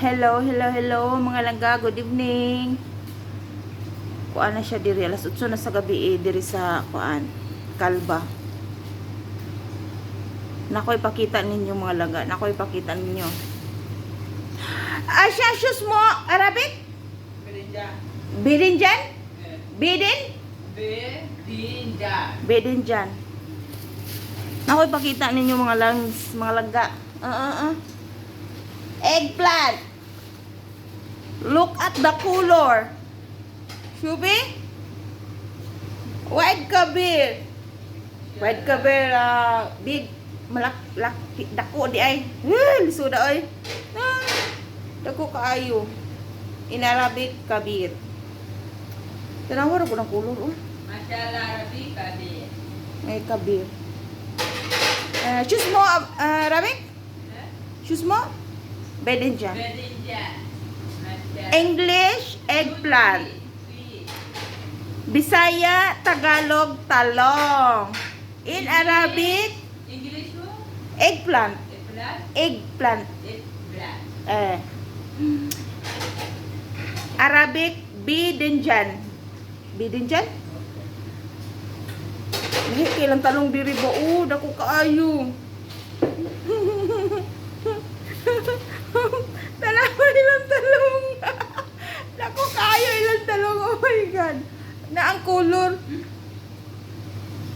Hello, hello, hello mga langga, good evening. Kuan na siya diri, alas 8 na sa gabi diri sa kuan, Kalba. Nakoy pakita ninyo mga langga, nakoy pakita ninyo. Asya shoes mo, Arabic? Belinjan. Bidinjan? Bidin? Belinjan. Bidinjan. Nakoy pakita ninyo mga langga. Eggplant. Look at the color. Shubi? White kabir. White kabir, big, malak, dako di ay. Lisuda ay. Dako kaayo. In Arabic, kabir. Tinawar ko ng color. Masyaallah Arabic kabir. Ay, kabir. Choose mo, Arabic? Choose mo? Bedinjan. Belinjan. English, eggplant. Bisaya, Tagalog, talong. In Arabic, English mo? eggplant. Eggplant. Eggplant. Eggplant. Arabic, bidinjan. Bidinjan? Lahi kailang talong diri ba? Dako kaayo. Talawa ilang talong. Dako kaayo ilang talong. Oh my God. Na ang color.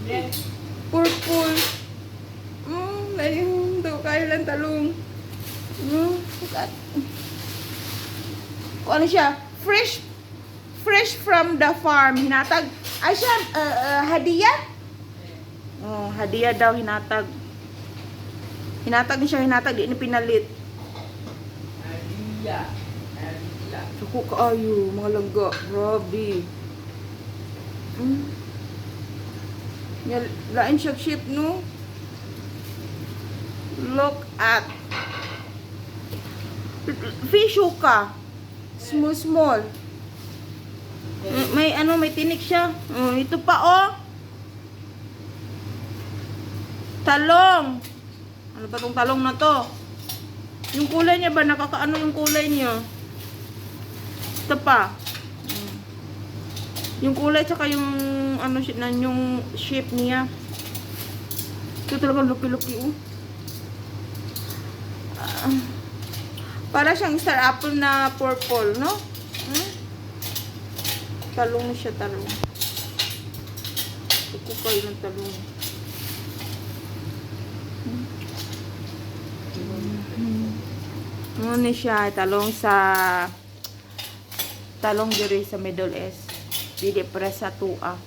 Red. Purple. Lain daw kayo lang talong. Ano siya? Fresh from the farm. Hinatag. Ay siya, hadiah? Hadiah daw hinatag. Hinatag niya siya, hinatag. Di ni pinalit. Aliyah. Aliyah. Suko kaayo, mga langga. Grabe. Lain siya shape, no? Look at Fishuka. Small. May may tinik siya. Ito pa, oh. Talong. Ano ba tong talong na to? Yung kulay niya ba? Nakakaano yung kulay niya? Ito pa. Yung kulay tsaka yung ano yung shape niya. Ito talaga luki-luki, oh. Para siyang star apple na purple, no? Talong na siya, talong. Ito kayo ng talong. Ano ni siya? Talong diri sa Middle East. Dili para sa tua.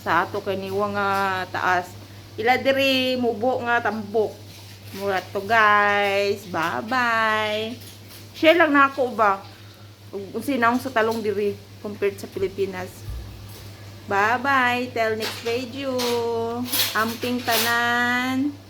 Sa ato kay niwa nga taas. Ila diri mubo nga tambok. Mura to guys. Bye-bye. Share lang na ako ba? Kung sinang sa talong diri compared sa Pilipinas. Bye-bye. Till next video. Amping tanan.